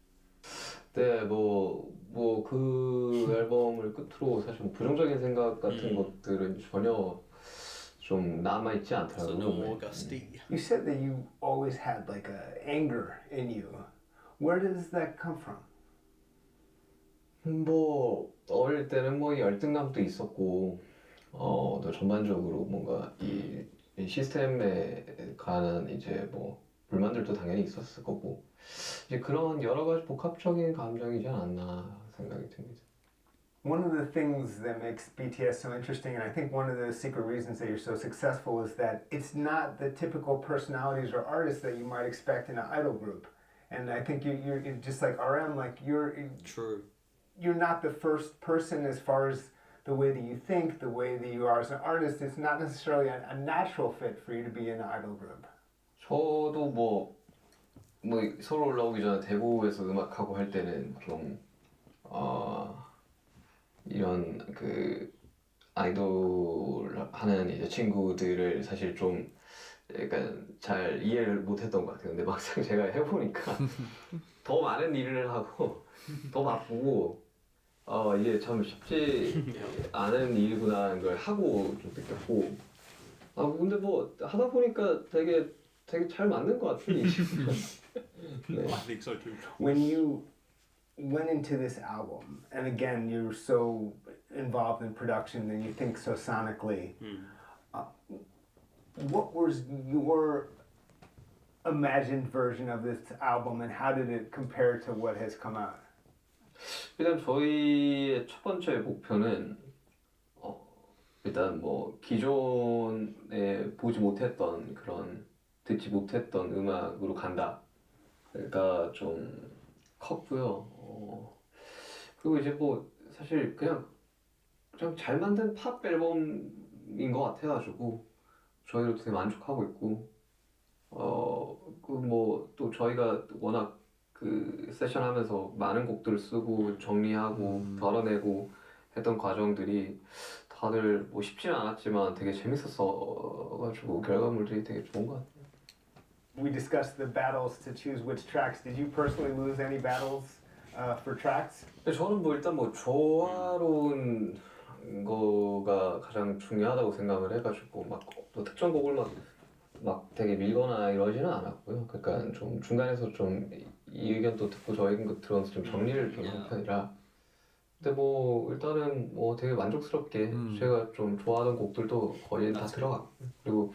네, 그 앨범을 끝으로 사실 뭐 부정적인 생각 같은 것들은 전혀 좀 남아있지 So 않더라고요. no more Gusty. You said that you always had like a anger in you. Where does that come from? 뭐 어릴 때는 뭐 열등감도 있었고 또 전반적으로 뭔가 이 시스템에 관한 이제 뭐 불만들도 당연히 있었을 거고 이제 그런 여러 가지 복합적인 감정이지 않았나 생각이 듭니다. One of the things that makes BTS so interesting, and I think one of the secret reasons that you're so successful, is that it's not the typical personalities or artists that you might expect in an idol group. And I think you're just like RM, like you're True. not the first person as far as the way that you think, the way that you are as an artist, it's not necessarily a natural fit for you to be in an idol group. 저도 뭐 서울 올라오기 전에 대구에서 음악하고 할 때는 좀 이런 그 아이돌 하는 이제 친구들을 사실 좀 약간 잘 이해를 못했던 것 같아요. 근데 막상 제가 해보니까 더 많은 일을 하고 더 바쁘고 이게 참 쉽지 않은 일이구나 걸 하고 좀 느꼈고 근데 뭐 하다 보니까 되게 잘 맞는 것 같아요. 네. I think so too. When you went into this album, and again, you're so involved in production and you think so sonically, what was your imagined version of this album and how did it compare to what has come out? 일단 저희의 첫 번째 목표는 일단 뭐 기존에 보지 못했던 그런 듣지 못했던 음악으로 간다. 그러니까 좀 컸고요. 그리고 이제 뭐 사실 그냥 잘 만든 팝 앨범인 것 같아가지고 저희도 되게 만족하고 있고 그 뭐 또 저희가 워낙 그 세션 하면서 많은 곡들을 쓰고 정리하고 덜어내고 했던 과정들이 다들 뭐 쉽지는 않았지만 되게 재밌었어가지고 결과물들이 되게 좋은 것 같아요. We discussed the battles to choose which tracks. Did you personally lose any battles for tracks? 저는 뭐 일단 뭐 조화로운 거가 가장 중요하다고 생각을 해가지고 막 또 특정 곡을 막 되게 밀거나 이러지는 않았고요. 그러니까 좀 중간에서 좀 이 의견도 듣고 저 의견도 들어서 좀 정리를 좀 한 편이라. 근데 뭐 일단은 뭐 되게 만족스럽게 제가 좀 좋아하던 곡들도 거의 다 들어갔고 그리고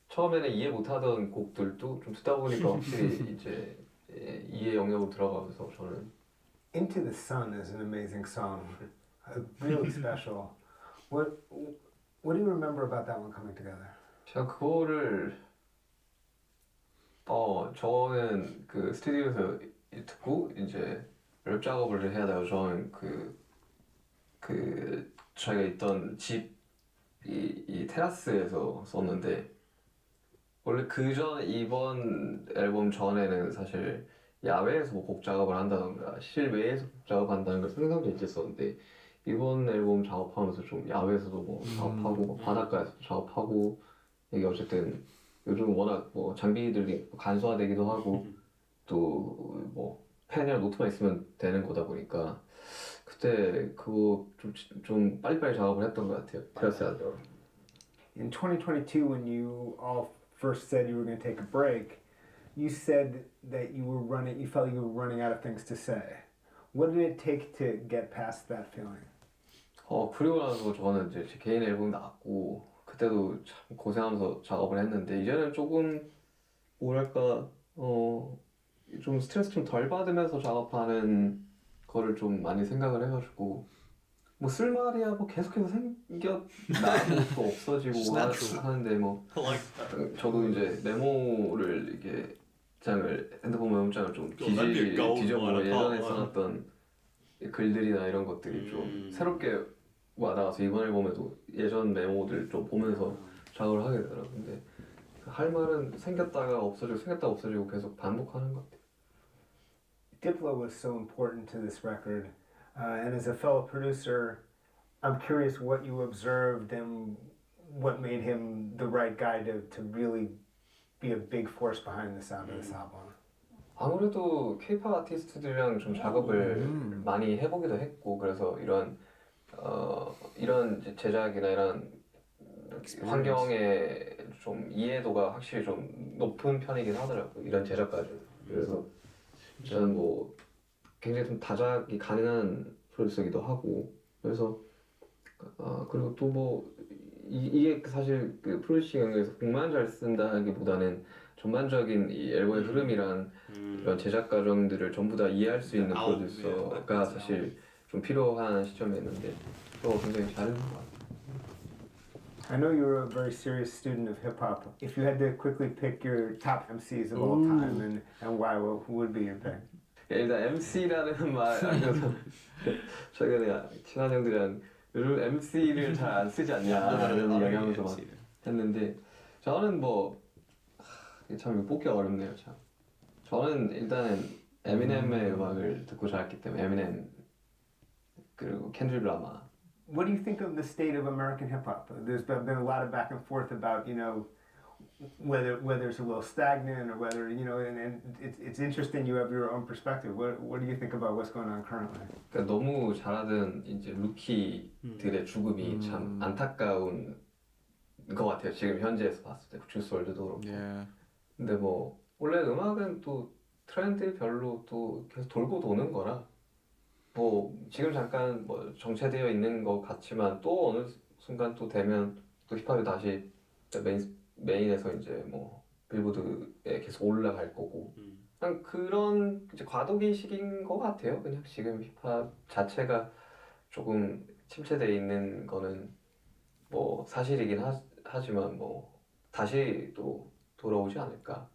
처음에는 이해 못하던 곡들도 좀 듣다 보니까 확실히 이제 이해 영역으로 들어가면서 저는 Into the Sun is an amazing song, really special. What do you remember about that one coming together? 제가 그거를 저는 그 스튜디오에서 듣고 이제 랩 작업을 해야 돼요. 저는 그 저희가 있던 집 이 테라스에서 썼는데 원래 이번 앨범 전에는 사실 야외에서 뭐 곡 작업을 한다던가 실외에서 곡 작업한다는 걸 상상도 했었는데 이번 앨범 작업하면서 좀 야외에서도 뭐 작업하고 뭐 바닷가에서 작업하고 이게 어쨌든 요즘 워낙 뭐 장비들이 간소화되기도 하고 또 뭐 펜이랑 노트만 있으면 되는 거다 보니까 그때 그거 좀 빨리빨리 작업을 했던 것 같아요. 그랬어야 돼요. In 2022, when you all first said you were going to take a break, you said that you felt you were running out of things to say. What did it take to get past that feeling? 그리고 나서 저는 이제 제 개인 앨범 나왔고 그때도 참 고생하면서 작업을 했는데 이제는 조금 뭐랄까 좀 스트레스 좀 덜 받으면서 작업하는 거를 좀 많이 생각을 해가지고 뭐 쓸말이야 뭐 계속해서 생겨나고 또 없어지고 하는데 뭐 저도 이제 메모를 이게 핸드폰 메모장을 좀 뒤져보고 예전에 써놨던 글들이나 이런 것들이 좀 새롭게 와닿아서 이번 앨범에도 예전 메모들 좀 보면서 작업을 하게 되더라고요. 근데 할 말은 생겼다가 없어지고 계속 반복하는 것 같아요. Diplo was so important to this record, and as a fellow producer, I'm curious what you observed and what made him the right guy to really be a big force behind the sound of this album. 아무래도 K-pop 아티스트들이랑 좀 작업을 많이 해보기도 했고 그래서 이런 제작이나 이런 환경에 좀 이해도가 확실히 좀 높은 편이긴 하더라고요. 이런 제작까지. 그래서 저는 뭐 굉장히 좀 다작이 가능한 프로듀서기도 하고 그래서 그리고 또 뭐 이게 사실 그 프로듀싱 영역에서 곡만 잘 쓴다기보다는 전반적인 이 앨범의 흐름이란 이런 제작 과정들을 전부 다 이해할 수 있는 프로듀서가 사실 좀 필요한 시점이었는데 또 굉장히 잘했는 것 같아요. I know you're a very serious student of hip hop. If you had to quickly pick your top MCs of all time and why, who would be your pick? 일단 MC라는 말 안에서 저희가 친한 형들이랑 요즘 MC를 잘 안 쓰지 않냐라는 이야기하면서 막 했는데 저는 뭐 참 뽑기가 어렵네요 참. 저는 일단은 에미넴의 음악을 듣고 자랐기 때문에 에미넴 그리고 켄드릭 라마. What do you think of the state of American hip hop? There's been a lot of back and forth about, you know, whether it's a little stagnant or whether, you know, and it's interesting you have your own perspective. What do you think about what's going on currently? 그러니까 너무 잘하던 이제 루키들의 죽음이 참 안타까운 것 같아요. 지금 현재에서 봤을 때 주스 월드도 그렇고. Yeah. 근데 뭐 원래 음악은 또 트렌드별로 또 계속 돌고 도는 거라 뭐 지금 잠깐 뭐 정체되어 있는 것 같지만 또 어느 순간 또 되면 또 힙합이 다시 메인에서 이제 뭐 빌보드에 계속 올라갈 거고 그냥 그런 이제 과도기식인 것 같아요. 그냥 지금 힙합 자체가 조금 침체되어 있는 거는 뭐 사실이긴 하지만 뭐 다시 또 돌아오지 않을까.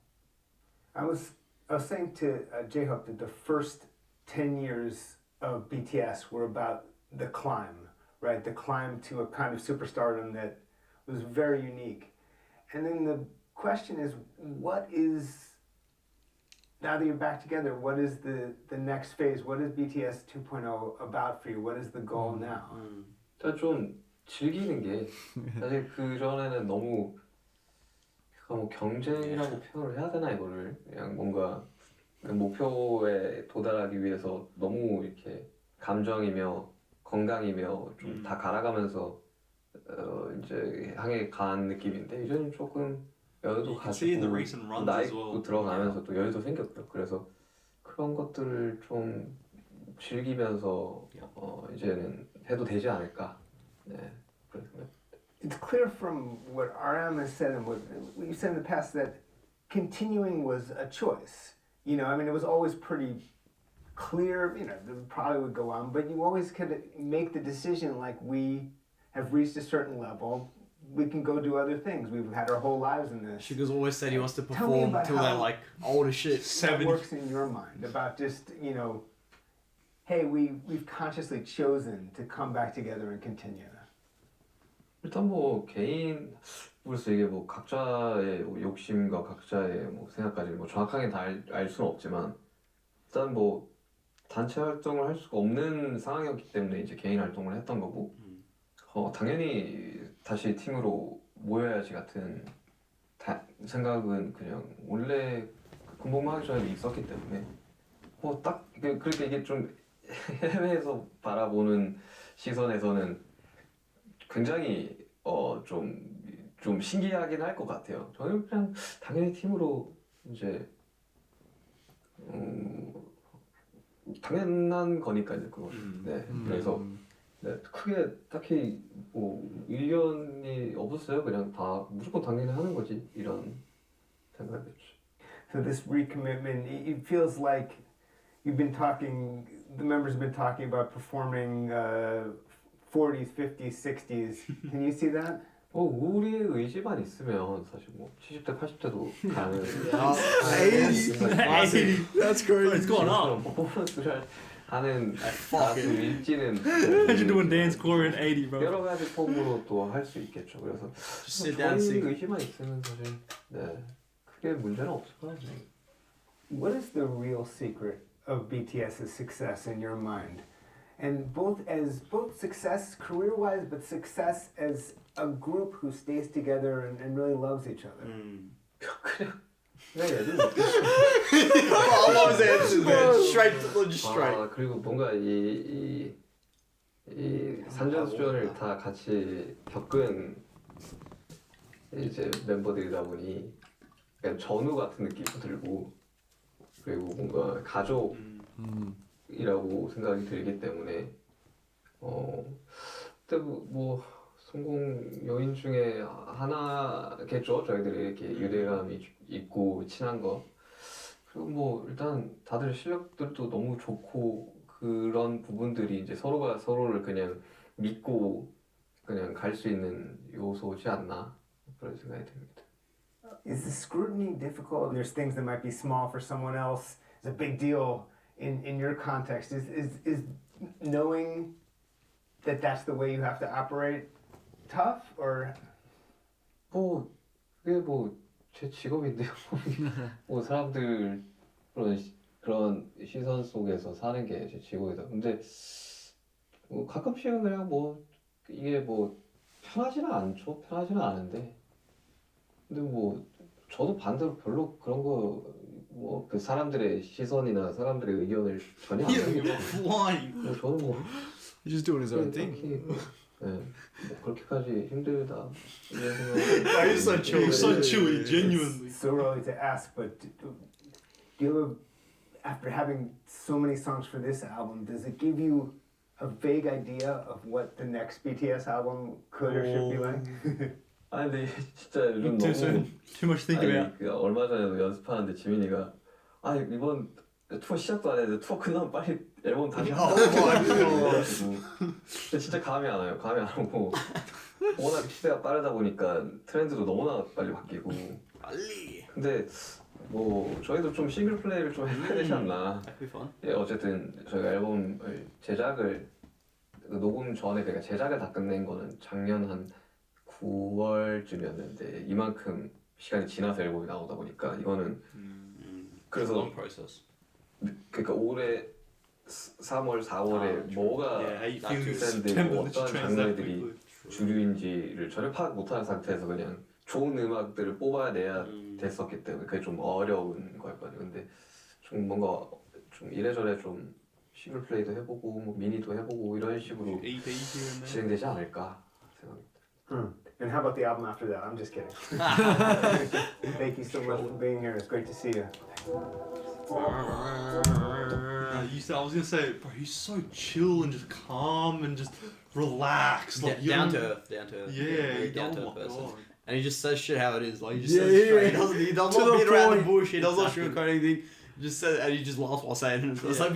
I was saying to J-Hope that the first 10 years of BTS were about the climb, right? The climb to a kind of superstardom that was very unique. And then the question is, what is, now that you're back together, what is the next phase? What is BTS 2.0 about for you? What is the goal now? 일단 좀 즐기는 게 사실 그 전에는 너무 뭐 경쟁이라고 표현을 해야 되나 이거를 그냥 뭔가 목표에 도달하기 위해서 너무 이렇게 감정이며 건강이며 좀 다 갈아가면서 이제 향해 간 느낌인데 이제는 조금 여유도 가지고 나이도 들어가면서 또 여유도 생겼고요. 그래서 그런 것들을 좀 즐기면서 이제는 해도 되지 않을까. 네, 그런 생각. It's clear from what RM has said and what you said in the past that continuing was a choice. You know, I mean, it was always pretty clear, you know, it probably would go on, but you always could make the decision like we have reached a certain level, we can go do other things. We've had our whole lives in this. Sugar's always said he wants to Tell me perform about till how they're like old as shit. That works in your mind about just, you know, hey, we've consciously chosen to come back together and continue. 일단 뭐 개인 그래서 이게 뭐 각자의 욕심과 각자의 뭐 생각까지 뭐 정확하게 다 알 수는 없지만 일단 뭐 단체 활동을 할 수가 없는 상황이었기 때문에 이제 개인 활동을 했던 거고 당연히 다시 팀으로 모여야지 같은 생각은 그냥 원래 군복무하기 전에도 있었기 때문에 뭐 딱 그렇게 이게 좀 해외에서 바라보는 시선에서는 굉장히 좀 신기하긴 할 것 같아요. 저는 그냥 당연히 팀으로 이제 당연한 거니까요. 그건. 네. 그래서 네, 크게 딱히 뭐 의견이 없었어요. 그냥 다 무조건 당연히 하는 거지 이런 생각이었죠. So this recommitment, it feels like you've been talking. The members have been talking about performing 40s, 50s, 60s. Can you see that? 우리의 의지만 있으면 사실 뭐 70대, 80대도 가는. 80. That's crazy. It's going up. 퍼포먼스를 하는 가수일지는 Imagine doing dance core in 80, bro. 여러 가지 폼으로 또 할 수 있겠죠. 그래서 저희 의지만 있으면 사실 네 크게 문제는 없을 거예요. What is the real secret of BTS's success in your mind? And both success career-wise, but success as a group who stays together and really loves each other. I love his answers, man. Straight. 그리고 뭔가 이 산전수전을 다 같이 겪은 이제 멤버들이다 보니 약간 전우 같은 느낌도 들고 그리고 뭔가 가족이라고 생각이 들기 때문에 그때 뭐 성공 요인 중에 하나겠죠. 저희들이 이렇게 유대감이 있고 친한 거. 그리고 뭐 일단 다들 실력들도 너무 좋고 그런 부분들이 이제 서로가 서로를 그냥 믿고 그냥 갈 수 있는 요소지 않나 그런 생각이 듭니다. Is the scrutiny difficult? There's things that might be small for someone else. It's a big deal in your context. Is knowing that's the way you have to operate tough, or 뭐 그게 뭐 제 직업인데요. 뭐 사람들 그런 시선 속에서 사는 게 제 직업이다. 근데 뭐 가끔씩은 그냥 뭐 이게 뭐 편하지는 않죠. 편하지는 않은데. 근데 뭐 저도 반대로 별로 그런 거 뭐 그 사람들의 시선이나 사람들의 의견을 전혀 안 듣고 flying. 저는 뭐 He's just doing his own thing. 네, 뭐 그렇게까지 힘들다. You're so chill. You're so chill, genuinely. it's so early to ask, but do you have, after having so many songs for this album, does it give you a vague idea of what the next BTS album could or should be like? 아 근데 진짜 요즘 Too 너무 soon. Too much to think 아니, about. 그 얼마 전에도 연습하는데 지민이가 아 이번 투어 시작도 안 했는데 투어 끝나면 빨리 앨범 다시 하고 근데 진짜 감이 안 와요. 감이 안 오고 워낙 시대가 빠르다 보니까 트렌드도 너무나 빨리 바뀌고 빨리. 근데 뭐 저희도 좀 싱글 플레이를 좀 해야 되지 않나. That'd be fun. 예, 어쨌든 저희가 앨범을 제작을 녹음 전에 그러니까 제작을 다 끝낸 거는 작년 한 9월쯤이었는데 이만큼 시간이 지나서 앨범이 나오다 보니까 이거는 그래서 Long process. 그러니까 올해 3월, 4월에 뭐가 Yeah, how you feel in 트렌드, September, 뭐 that 어떤 you translate 장르들이 quickly. 주류인지를 전혀 파악 못하는 상태에서 그냥 좋은 음악들을 뽑아내야 됐었기 때문에 그게 좀 어려운 거였거든요. 근데 좀 뭔가 좀 이래저래 좀 싱글 플레이도 해보고 뭐 미니도 해보고 이런 식으로 EP here and there. 진행되지 않을까 생각합니다. And how about the album after that? I'm just kidding. Thank you so much for being here. It's great to see you. I was gonna say, bro, he's so chill and just calm and just relaxed. Like you Down don't- to earth, down to earth. Yeah, Very oh down to my earth person. God. And he just says shit how it is. Like he just Yeah, says yeah, straight. yeah. He does To not the beat around the point. bush. He does not Exactly. sugarcoat anything. He just says, and he just laughs while saying it. It's like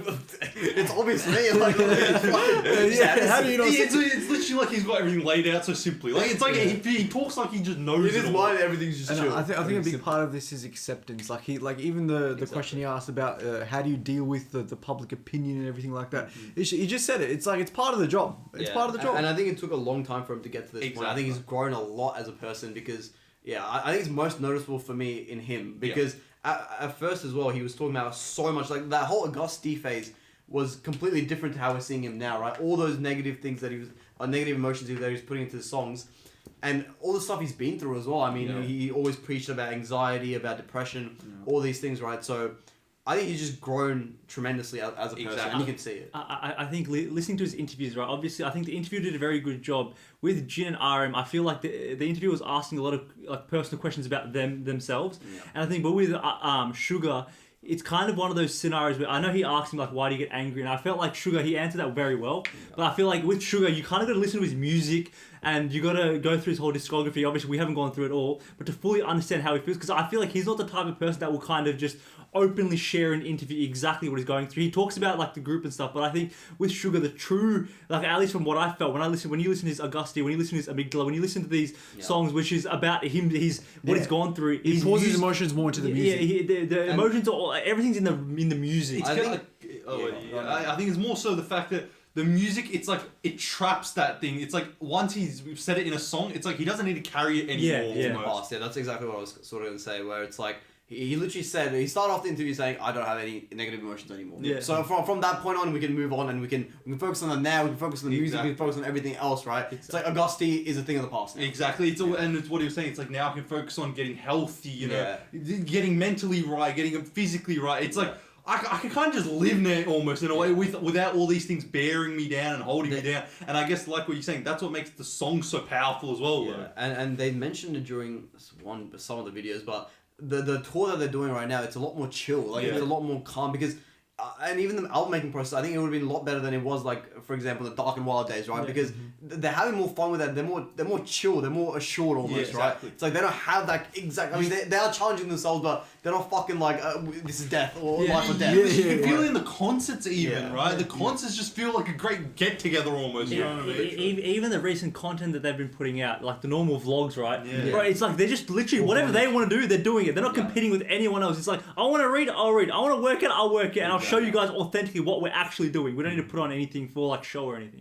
it's obvious to me. Like it's fucking, Yeah, how do you not It's literally like he's got everything laid out so simply. Like it's like he talks like he just knows in his it all. mind, everything's just And chill. I think a big Simple. part of this is acceptance. Like even the Exactly. question he asked about how do you deal with the public opinion and everything like that. He just said it. It's like it's part of the job. It's Yeah. part of the job. And I think it took a long time for him to get to this point. I think Exactly. he's grown a lot as a person because, yeah, I think it's most noticeable for me in him because at first as well, he was talking about so much, like that whole Auguste phase was completely different to how we're seeing him now, right? All those negative things that he was, negative emotions that he was putting into the songs and all the stuff he's been through as well. I mean, Yeah. he always preached about anxiety, about depression, all these things, right? So I think he's just grown tremendously as a person, Exactly. and you can see it. I think listening to his interviews, right? Obviously, I think the interview did a very good job with Jin and RM. I feel like the interview was asking a lot of like personal questions about themselves, and I think, but with Sugar, it's kind of one of those scenarios where I know he asked him like, why do you get angry? And I felt like Sugar, he answered that very well. But I feel like with Sugar, you kind of got to listen to his music and you got to go through his whole discography. Obviously, we haven't gone through it all, but to fully understand how he feels, because I feel like he's not the type of person that will kind of just openly share an interview exactly what he's going through. He talks about like the group and stuff, but I think with Sugar, the true, like at least from what I felt when you listen to his Auguste, when you listen to his Amygdala, when you listen to these songs, which is about him, what he's gone through. he he's pours his used- emotions more into the music. Yeah, the emotions are all, everything's in the music. It's I kinda think- I think it's more so the fact that the music, it's like it traps that thing. It's like once he's said it in a song, it's like he doesn't need to carry it anymore. Yeah. almost. Yeah, that's exactly what I was sort of going to say. Where it's like he literally said he started off the interview saying, "I don't have any negative emotions anymore." Yeah. So from that point on, we can move on and we can focus on the now. We can focus on the music. We can focus on everything else. Right? It's like Auguste is a thing of the past now. Exactly. It's all, and it's what he was saying. It's like now I can focus on getting healthy. You know, getting mentally right, getting physically right. It's like. I can kind of just live now almost in a way without all these things bearing me down and holding me down. And I guess like what you're saying, that's what makes the song so powerful as well. Yeah, and they mentioned it during some of the videos, but the tour that they're doing right now, it's a lot more chill. Like it's a lot more calm because. And even the album making process, I think it would have been a lot better than it was, like for example, the Dark and Wild days, right? Because they're having more fun with that. They're more chill. They're more assured almost, right? It's like they don't have that exact. I mean, they are challenging themselves, but they're not fucking like this is death or life or death. You can feel it in the concerts even, Yeah. right? The concerts just feel like a great get together almost. You know what I mean? Even the recent content that they've been putting out, like the normal vlogs, right? Yeah. Bro, it's like they're just literally whatever they want to do, they're doing it. They're not competing with anyone else. It's like I want to read, I'll read. I want to work it, I'll work it, and I'll show you guys authentically what we're actually doing. We don't need to put on anything for like show or anything.